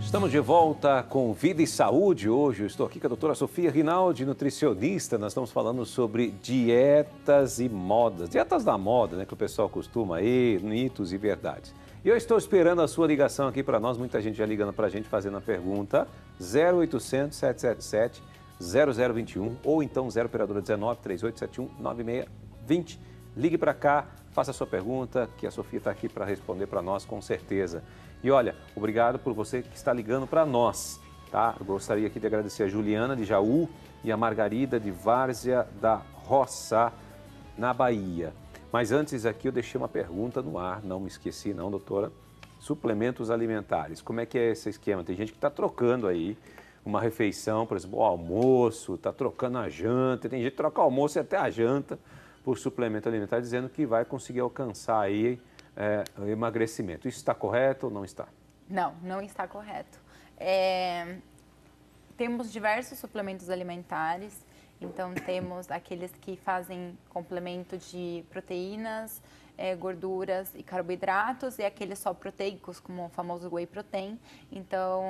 Estamos de volta com Vida e Saúde. Hoje eu estou aqui com a doutora Sofia Rinaldi, nutricionista. Nós estamos falando sobre dietas e modas. Dietas da moda, né, que o pessoal costuma aí, mitos e verdades. E eu estou esperando a sua ligação aqui para nós. Muita gente já ligando para a gente, fazendo a pergunta. 0800 777 0021 ou então 0 operadora 19 3871 9620. Ligue para cá, faça a sua pergunta, que a Sofia está aqui para responder para nós com certeza. E olha, obrigado por você que está ligando para nós, tá? Eu gostaria aqui de agradecer a Juliana de Jaú e a Margarida de Várzea da Roça, na Bahia. Mas antes aqui eu deixei uma pergunta no ar, não me esqueci não, doutora. Suplementos alimentares, como é que é esse esquema? Tem gente que está trocando aí uma refeição, por exemplo, o almoço, está trocando a janta, tem gente que troca o almoço e até a janta por suplemento alimentar, dizendo que vai conseguir alcançar aí o emagrecimento. Isso está correto ou não está? Não, não está correto. Temos diversos suplementos alimentares, então temos aqueles que fazem complemento de proteínas, gorduras e carboidratos, e aqueles só proteicos, como o famoso whey protein. Então,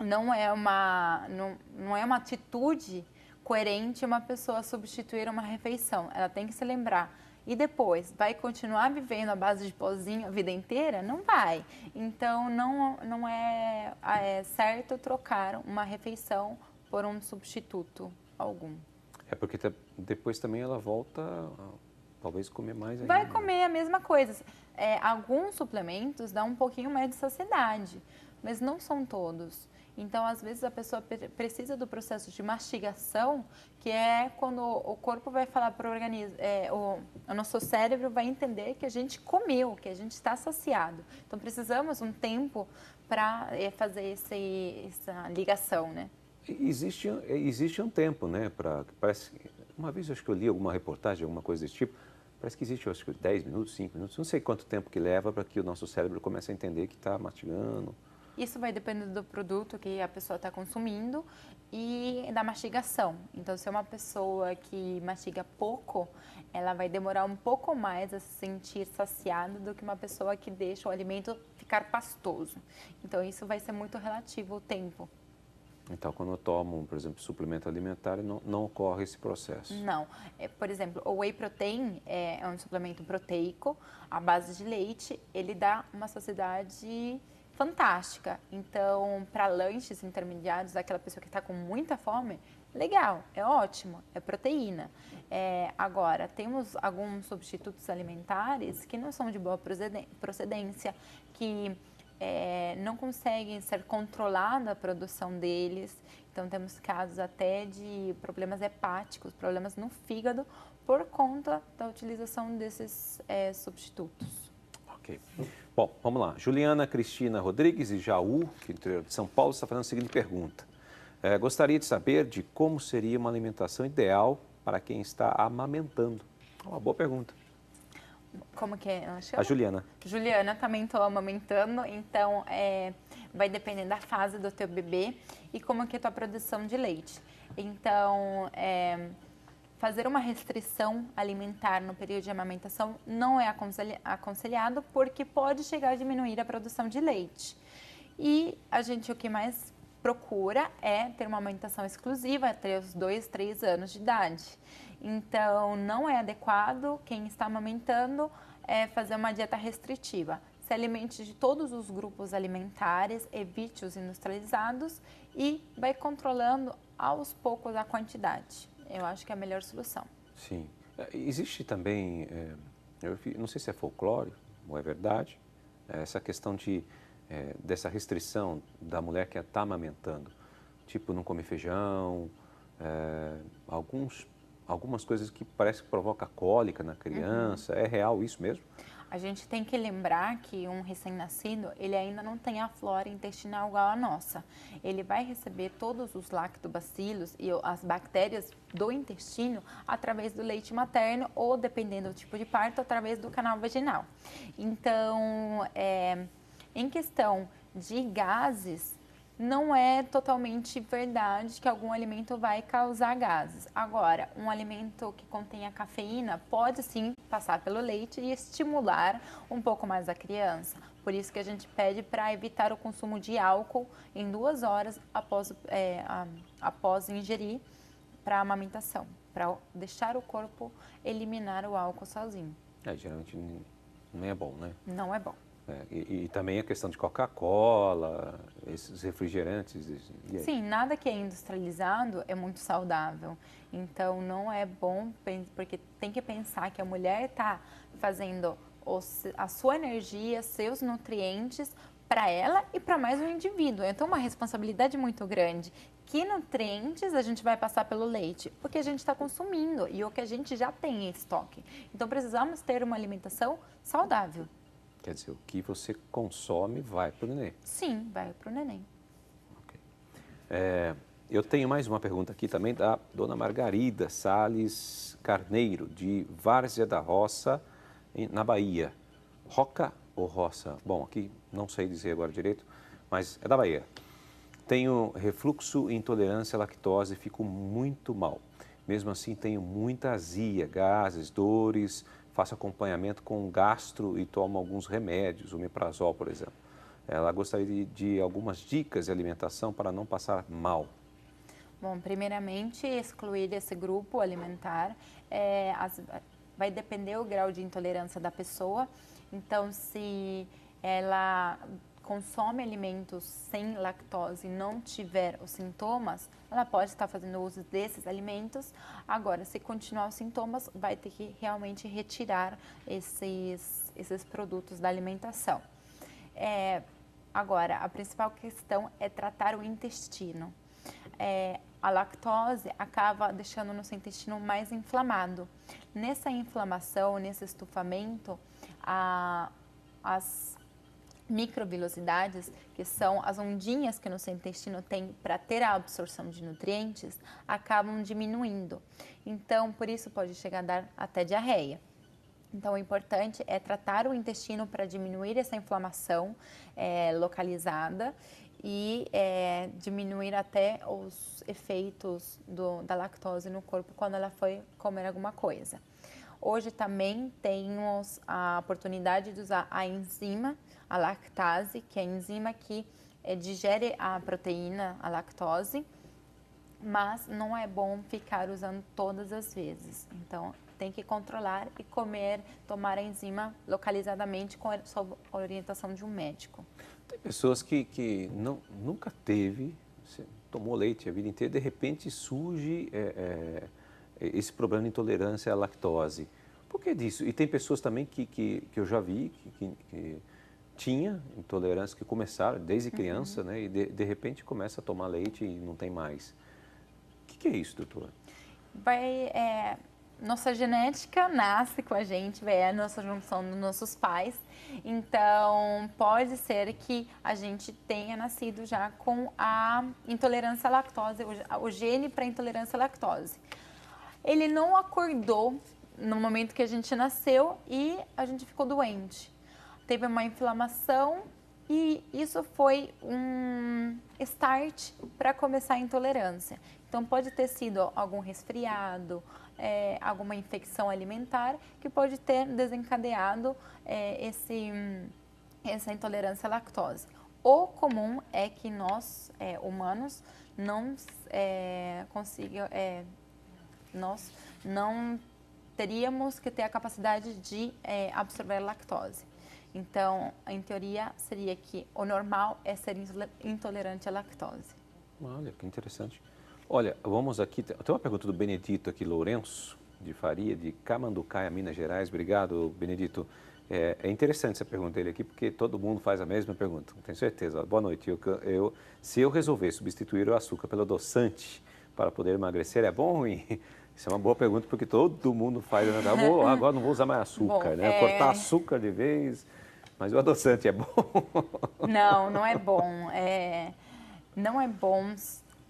não é uma atitude coerente uma pessoa substituir uma refeição. Ela tem que se lembrar. E depois, vai continuar vivendo à base de pozinho a vida inteira? Não vai. Então, não é certo trocar uma refeição por um substituto algum. É porque depois também ela volta a talvez comer mais ainda. Vai comer a mesma coisa. Alguns suplementos dão um pouquinho mais de saciedade, mas não são todos. Então, às vezes, a pessoa precisa do processo de mastigação, que é quando o corpo vai falar para o organismo, o nosso cérebro vai entender que a gente comeu, que a gente está saciado. Então, precisamos um tempo para fazer essa ligação, né? Existe um tempo, né? Parece, uma vez eu acho que eu li alguma reportagem, alguma coisa desse tipo, parece que existe, eu acho que 10 minutos, 5 minutos, não sei quanto tempo que leva para que o nosso cérebro comece a entender que está mastigando. Isso vai depender do produto que a pessoa está consumindo e da mastigação. Então, se é uma pessoa que mastiga pouco, ela vai demorar um pouco mais a se sentir saciada do que uma pessoa que deixa o alimento ficar pastoso. Então, isso vai ser muito relativo ao tempo. Então, quando eu tomo, por exemplo, suplemento alimentar, não ocorre esse processo? Não. Por exemplo, o whey protein é um suplemento proteico à base de leite. Ele dá uma saciedade fantástica. Então, para lanches intermediários, aquela pessoa que está com muita fome, legal, é ótimo, é proteína. Agora, temos alguns substitutos alimentares que não são de boa procedência, que não conseguem ser controlada a produção deles. Então, temos casos até de problemas hepáticos, problemas no fígado, por conta da utilização desses substitutos. Ok. Bom, vamos lá. Juliana Cristina Rodrigues, de Jaú, que é interior de São Paulo, está fazendo a seguinte pergunta. Gostaria de saber de como seria uma alimentação ideal para quem está amamentando. Uma boa pergunta. Como que é? Ela chama? A Juliana. Juliana, também estou amamentando, então vai depender da fase do teu bebê e como que é a tua produção de leite. Então, fazer uma restrição alimentar no período de amamentação não é aconselhado porque pode chegar a diminuir a produção de leite. E o que mais procura é ter uma amamentação exclusiva até os 2, 3 anos de idade. Então, não é adequado quem está amamentando fazer uma dieta restritiva. Se alimente de todos os grupos alimentares, evite os industrializados e vai controlando aos poucos a quantidade. Eu acho que é a melhor solução. Sim. Existe também, eu não sei se é folclore ou é verdade, essa questão dessa restrição da mulher que está amamentando. Tipo, não come feijão, algumas coisas que parece que provoca cólica na criança. É real isso mesmo? A gente tem que lembrar que um recém-nascido, ele ainda não tem a flora intestinal igual a nossa. Ele vai receber todos os lactobacilos e as bactérias do intestino através do leite materno ou, dependendo do tipo de parto, através do canal vaginal. Então, em questão de gases, não é totalmente verdade que algum alimento vai causar gases. Agora, um alimento que contenha cafeína pode sim passar pelo leite e estimular um pouco mais a criança. Por isso que a gente pede para evitar o consumo de álcool em 2 horas após ingerir para a amamentação, para deixar o corpo eliminar o álcool sozinho. Geralmente não é bom, né? Não é bom. E também a questão de Coca-Cola, esses refrigerantes. Sim, nada que é industrializado é muito saudável. Então, não é bom, porque tem que pensar que a mulher está fazendo a sua energia, seus nutrientes para ela e para mais um indivíduo. Então, uma responsabilidade muito grande. Que nutrientes a gente vai passar pelo leite? O que a gente está consumindo e o que a gente já tem em estoque. Então, precisamos ter uma alimentação saudável. Quer dizer, o que você consome vai para o neném. Sim, vai para o neném. Okay. Eu tenho mais uma pergunta aqui também da dona Margarida Salles Carneiro, de Várzea da Roça, na Bahia. Roca ou Roça? Bom, aqui não sei dizer agora direito, mas é da Bahia. Tenho refluxo e intolerância à lactose e fico muito mal. Mesmo assim, tenho muita azia, gases, dores. Faço acompanhamento com gastro e tomo alguns remédios, o omeprazol, por exemplo. Ela gostaria de algumas dicas de alimentação para não passar mal. Bom, primeiramente, excluir esse grupo alimentar vai depender do grau de intolerância da pessoa. Então, se ela consome alimentos sem lactose e não tiver os sintomas, ela pode estar fazendo uso desses alimentos. Agora, se continuar os sintomas, vai ter que realmente retirar esses produtos da alimentação. Agora, a principal questão é tratar o intestino. A lactose acaba deixando o nosso intestino mais inflamado. Nessa inflamação, nesse estufamento, as microvilosidades, que são as ondinhas que o nosso intestino tem para ter a absorção de nutrientes, acabam diminuindo. Então, por isso pode chegar a dar até diarreia. Então, o importante é tratar o intestino para diminuir essa inflamação localizada e diminuir até os efeitos da lactose no corpo quando ela foi comer alguma coisa. Hoje também temos a oportunidade de usar a enzima, a lactase, que é a enzima que digere a proteína, a lactose, mas não é bom ficar usando todas as vezes. Então, tem que controlar e tomar a enzima localizadamente sob a orientação de um médico. Tem pessoas que nunca tomou leite a vida inteira, de repente surge esse problema de intolerância à lactose. Por que disso? E tem pessoas também que eu já vi que tinha intolerância, que começaram desde criança, né? E de repente começa a tomar leite e não tem mais. O que é isso, doutora? Nossa genética nasce com a gente, é a nossa junção dos nossos pais. Então, pode ser que a gente tenha nascido já com a intolerância à lactose, o gene para intolerância à lactose. Ele não acordou no momento que a gente nasceu e a gente ficou doente. Teve uma inflamação e isso foi um start para começar a intolerância. Então, pode ter sido algum resfriado, alguma infecção alimentar que pode ter desencadeado essa intolerância à lactose. O comum é que nós, humanos, nós não teríamos que ter a capacidade de absorver a lactose. Então, em teoria, seria que o normal é ser intolerante à lactose. Olha, que interessante. Olha, vamos aqui, tem uma pergunta do Benedito aqui, Lourenço, de Faria, de Camanducaia, Minas Gerais. Obrigado, Benedito. É interessante essa pergunta dele aqui, porque todo mundo faz a mesma pergunta, tenho certeza. Boa noite. Se eu resolver substituir o açúcar pelo adoçante para poder emagrecer, é bom ou ruim? Isso é uma boa pergunta, porque todo mundo faz. Agora não vou usar mais açúcar, né? Cortar açúcar de vez, mas o adoçante é bom? Não é bom. Não é bom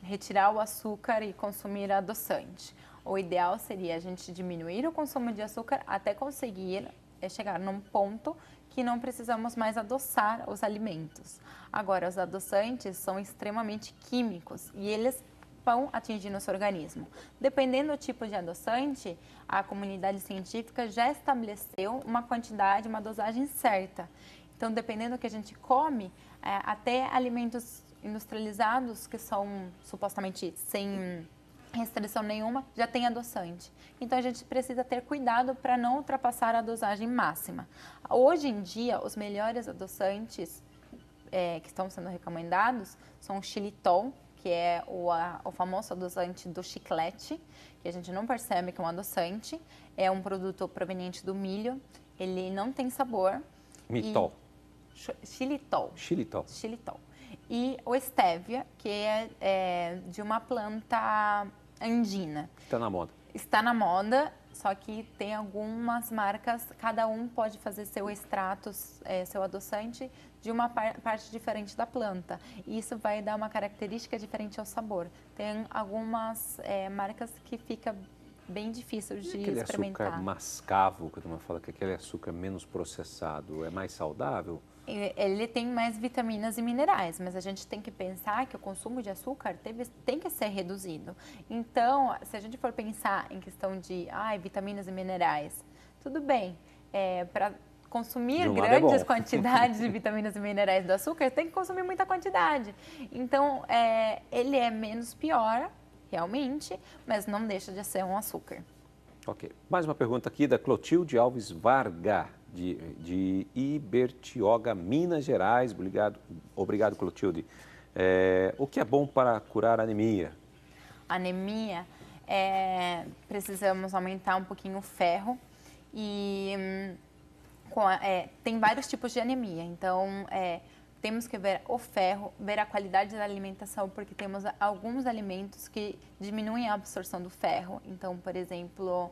retirar o açúcar e consumir adoçante. O ideal seria a gente diminuir o consumo de açúcar até conseguir chegar num ponto que não precisamos mais adoçar os alimentos. Agora, os adoçantes são extremamente químicos e eles vão atingir nosso organismo. Dependendo do tipo de adoçante, a comunidade científica já estabeleceu uma quantidade, uma dosagem certa. Então, dependendo do que a gente come, até alimentos industrializados, que são supostamente sem restrição nenhuma, já tem adoçante. Então, a gente precisa ter cuidado para não ultrapassar a dosagem máxima. Hoje em dia, os melhores adoçantes que estão sendo recomendados são o xilitol, que é o famoso adoçante do chiclete, que a gente não percebe que é um adoçante. É um produto proveniente do milho, ele não tem sabor. Mitol. Xilitol. Xilitol. Xilitol. E o stevia, que é de uma planta andina. Está na moda. Está na moda, só que tem algumas marcas, cada um pode fazer seu extrato, seu adoçante, de uma parte diferente da planta. E isso vai dar uma característica diferente ao sabor. Tem algumas marcas que fica bem difícil de aquele experimentar. Açúcar mascavo, que a turma fala que aquele açúcar menos processado é mais saudável? Ele tem mais vitaminas e minerais, mas a gente tem que pensar que o consumo de açúcar tem que ser reduzido. Então, se a gente for pensar em questão de vitaminas e minerais, tudo bem, para consumir grandes quantidades de vitaminas e minerais do açúcar, tem que consumir muita quantidade. Então, ele é menos pior, realmente, mas não deixa de ser um açúcar. Ok. Mais uma pergunta aqui da Clotilde Alves Varga, de Ibertioga, Minas Gerais. Obrigado, Clotilde. O que é bom para curar anemia? Anemia, precisamos aumentar um pouquinho o ferro e tem vários tipos de anemia. Então, temos que ver o ferro, ver a qualidade da alimentação, porque temos alguns alimentos que diminuem a absorção do ferro. Então, por exemplo,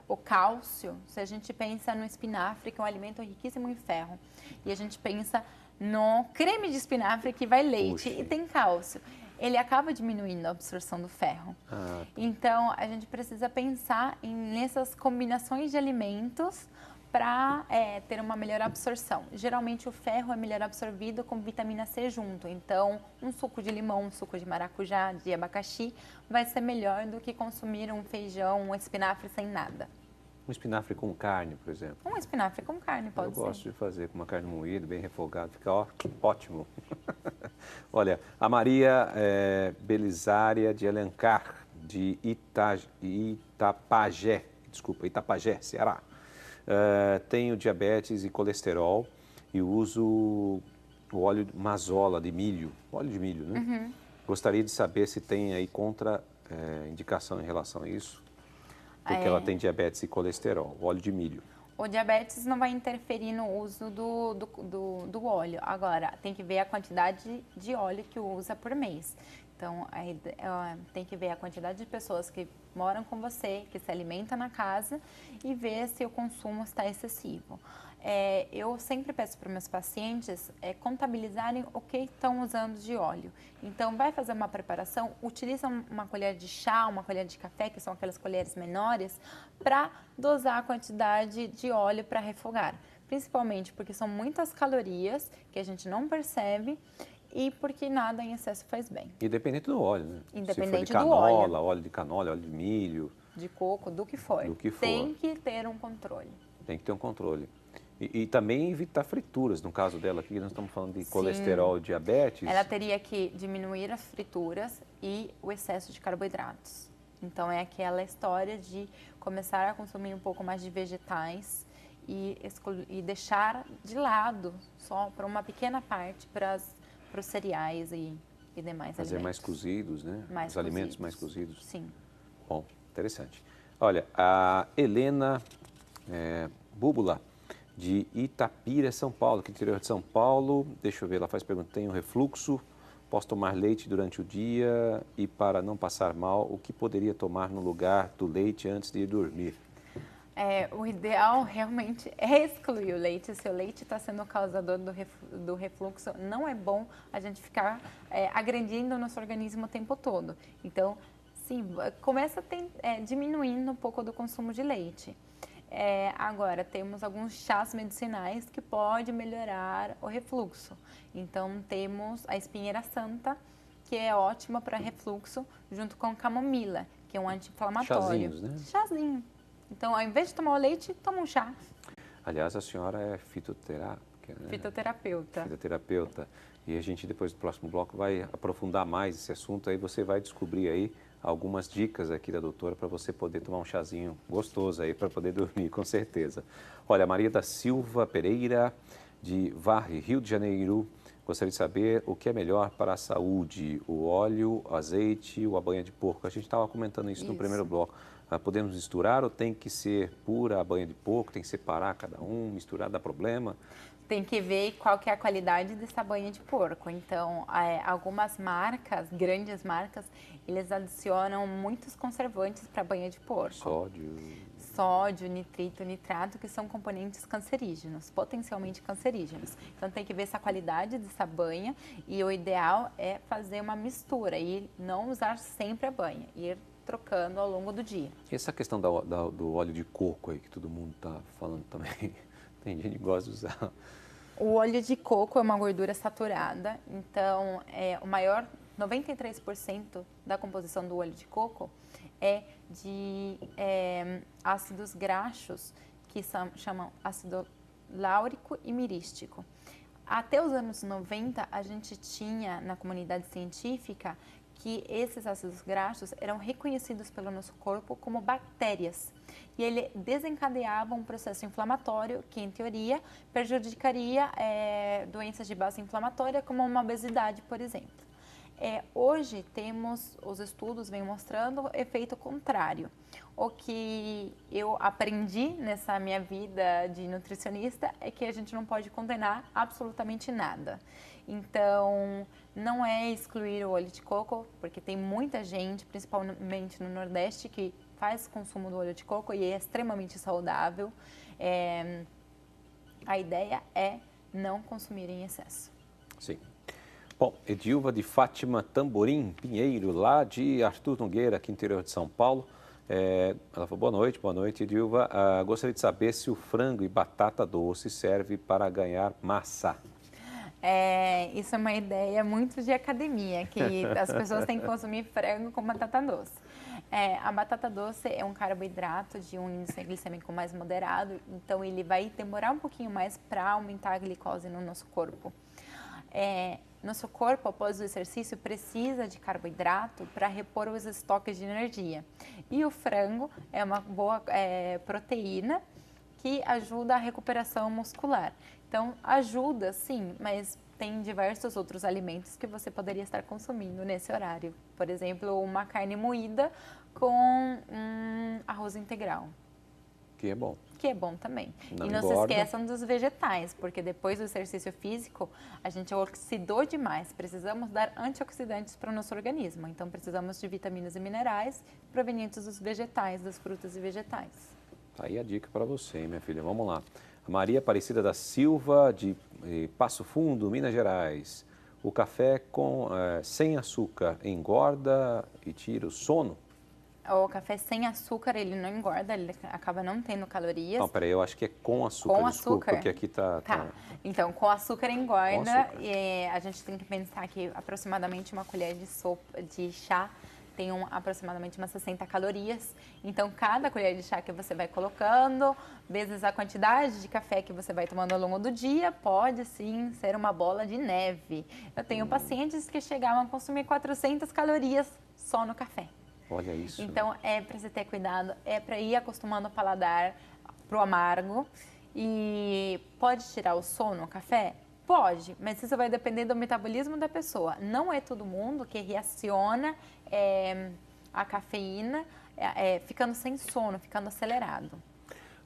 o cálcio, se a gente pensa no espinafre, que é um alimento riquíssimo em ferro, e a gente pensa no creme de espinafre que vai leite e tem cálcio, ele acaba diminuindo a absorção do ferro. Então, a gente precisa pensar nessas combinações de alimentos para ter uma melhor absorção. Geralmente o ferro é melhor absorvido com vitamina C junto, então um suco de limão, um suco de maracujá, de abacaxi, vai ser melhor do que consumir um feijão, um espinafre sem nada. Um espinafre com carne, por exemplo? Um espinafre com carne, pode ser. Eu gosto de fazer com uma carne moída, bem refogada, fica ótimo. Olha, a Maria Belisária de Alencar, de Itapajé, Ceará. Tenho diabetes e colesterol e uso o óleo mazola de milho, óleo de milho, né? Uhum. Gostaria de saber se tem aí indicação em relação a isso, porque ela tem diabetes e colesterol, óleo de milho. O diabetes não vai interferir no uso do óleo. Agora, tem que ver a quantidade de óleo que usa por mês. Então, tem que ver a quantidade de pessoas que moram com você, que se alimentam na casa e ver se o consumo está excessivo. Eu sempre peço para meus pacientes contabilizarem o que estão usando de óleo. Então, vai fazer uma preparação, utiliza uma colher de chá, uma colher de café, que são aquelas colheres menores, para dosar a quantidade de óleo para refogar. Principalmente porque são muitas calorias que a gente não percebe e porque nada em excesso faz bem. Independente do óleo, né? Independente Se for de do óleo. óleo de canola, óleo de milho. De coco, do que for. Tem que ter um controle. Tem que ter um controle. E também evitar frituras, no caso dela aqui, nós estamos falando de colesterol e diabetes. Ela teria que diminuir as frituras e o excesso de carboidratos. Então, é aquela história de começar a consumir um pouco mais de vegetais e deixar de lado, só para uma pequena parte, para os cereais e demais Fazer alimentos. mais cozidos, né? Mais Os alimentos cozidos. mais cozidos. Sim. Bom, interessante. Olha, a Helena Búbula, de Itapira, São Paulo, que é interior de São Paulo. Deixa eu ver, ela faz pergunta, tenho refluxo, posso tomar leite durante o dia e para não passar mal, o que poderia tomar no lugar do leite antes de ir dormir? O ideal realmente é excluir o leite. Se o leite está sendo o causador do refluxo, não é bom a gente ficar agredindo o nosso organismo o tempo todo. Então, sim, começa diminuindo um pouco do consumo de leite. Agora, temos alguns chás medicinais que podem melhorar o refluxo. Então, temos a espinheira santa, que é ótima para refluxo, junto com camomila, que é um anti-inflamatório. Chazinhos, né? Chazinho. Então, ao invés de tomar o leite, toma um chá. Aliás, a senhora é fitoterapeuta. Né? Fitoterapeuta. Fitoterapeuta. E a gente, depois do próximo bloco, vai aprofundar mais esse assunto. Aí você vai descobrir aí algumas dicas aqui da doutora para você poder tomar um chazinho gostoso aí para poder dormir, com certeza. Olha, Maria da Silva Pereira, de Varre, Rio de Janeiro, gostaria de saber o que é melhor para a saúde, o óleo, o azeite ou a banha de porco. A gente estava comentando isso no primeiro bloco. Podemos misturar ou tem que ser pura a banha de porco, tem que separar cada um, misturar dá problema? Tem que ver qual que é a qualidade dessa banha de porco. Então, algumas marcas, grandes marcas, eles adicionam muitos conservantes para a banha de porco. Sódio, nitrito, nitrato, que são componentes cancerígenos, potencialmente cancerígenos. Então, tem que ver essa qualidade dessa banha e o ideal é fazer uma mistura e não usar sempre a banha, ir trocando ao longo do dia. E essa questão do óleo de coco aí, que todo mundo está falando também, tem gente que gosta de usar. O óleo de coco é uma gordura saturada, então o maior 93% da composição do óleo de coco é de ácidos graxos, que chamam ácido láurico e mirístico. Até os anos 90, a gente tinha na comunidade científica que esses ácidos graxos eram reconhecidos pelo nosso corpo como bactérias. E ele desencadeava um processo inflamatório que, em teoria, prejudicaria doenças de base inflamatória, como uma obesidade, por exemplo. Hoje, os estudos vêm mostrando efeito contrário. O que eu aprendi nessa minha vida de nutricionista é que a gente não pode condenar absolutamente nada. Então, não é excluir o óleo de coco, porque tem muita gente, principalmente no Nordeste, que faz consumo do óleo de coco e é extremamente saudável. A ideia é não consumir em excesso. Sim. Bom, Edilva de Fátima Tamborim Pinheiro, lá de Arthur Nogueira, aqui no interior de São Paulo. Ela falou, boa noite, Edilva. Gostaria de saber se o frango e batata doce serve para ganhar massa. Isso é uma ideia muito de academia, que as pessoas têm que consumir frango com batata doce. A batata doce é um carboidrato de um índice glicêmico mais moderado, então ele vai demorar um pouquinho mais para aumentar a glicose no nosso corpo. Nosso corpo, após o exercício, precisa de carboidrato para repor os estoques de energia. E o frango é uma boa proteína que ajuda a recuperação muscular. Então, ajuda sim, mas tem diversos outros alimentos que você poderia estar consumindo nesse horário. Por exemplo, uma carne moída com arroz integral. Que é bom. Que é bom também. Não e não engorda. se esqueçam dos vegetais, porque depois do exercício físico, a gente oxidou demais. Precisamos dar antioxidantes para o nosso organismo. Então, precisamos de vitaminas e minerais provenientes dos vegetais, das frutas e vegetais. Tá aí a dica para você, hein, minha filha. Vamos lá. Maria Aparecida da Silva, de Passo Fundo, Minas Gerais. O café sem açúcar engorda e tira o sono? O café sem açúcar, ele não engorda, ele acaba não tendo calorias. Não, peraí, eu acho que é com açúcar. Com Desculpa, açúcar? porque aqui tá... Então, com açúcar engorda. Com açúcar. E a gente tem que pensar que aproximadamente uma colher de chá tem aproximadamente umas 60 calorias. Então, cada colher de chá que você vai colocando, vezes a quantidade de café que você vai tomando ao longo do dia, pode sim ser uma bola de neve. Eu tenho pacientes que chegavam a consumir 400 calorias só no café. Olha isso. Então, é para você ter cuidado, é para ir acostumando o paladar pro amargo. E pode tirar o sono, o café? Pode, mas isso vai depender do metabolismo da pessoa. Não é todo mundo que reaciona a cafeína ficando sem sono, ficando acelerado.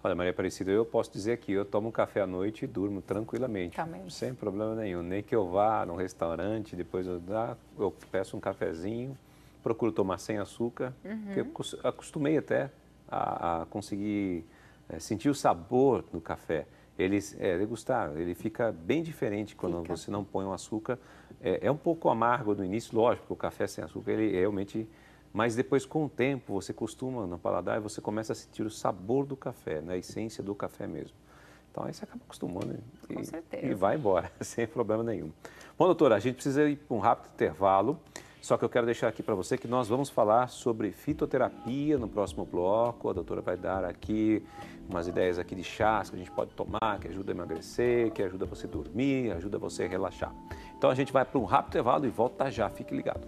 Olha, Maria Aparecida, eu posso dizer que eu tomo café à noite e durmo tranquilamente. Também. Sem problema nenhum. Nem que eu vá num restaurante, depois eu peço um cafezinho, procuro tomar sem açúcar, porque eu acostumei até a conseguir sentir o sabor do café. Degustar, ele fica bem diferente quando você não põe o açúcar. É um pouco amargo no início, lógico, o café sem açúcar, ele realmente mas depois, com o tempo, você costuma no paladar e você começa a sentir o sabor do café, né? A essência do café mesmo. Então, aí você acaba acostumando Com certeza. e vai embora, sem problema nenhum. Bom, doutora, a gente precisa ir para um rápido intervalo, só que eu quero deixar aqui para você que nós vamos falar sobre fitoterapia no próximo bloco. A doutora vai dar aqui umas ideias aqui de chás que a gente pode tomar, que ajuda a emagrecer, que ajuda você a dormir, ajuda você a relaxar. Então, a gente vai para um rápido intervalo e volta já, fique ligado.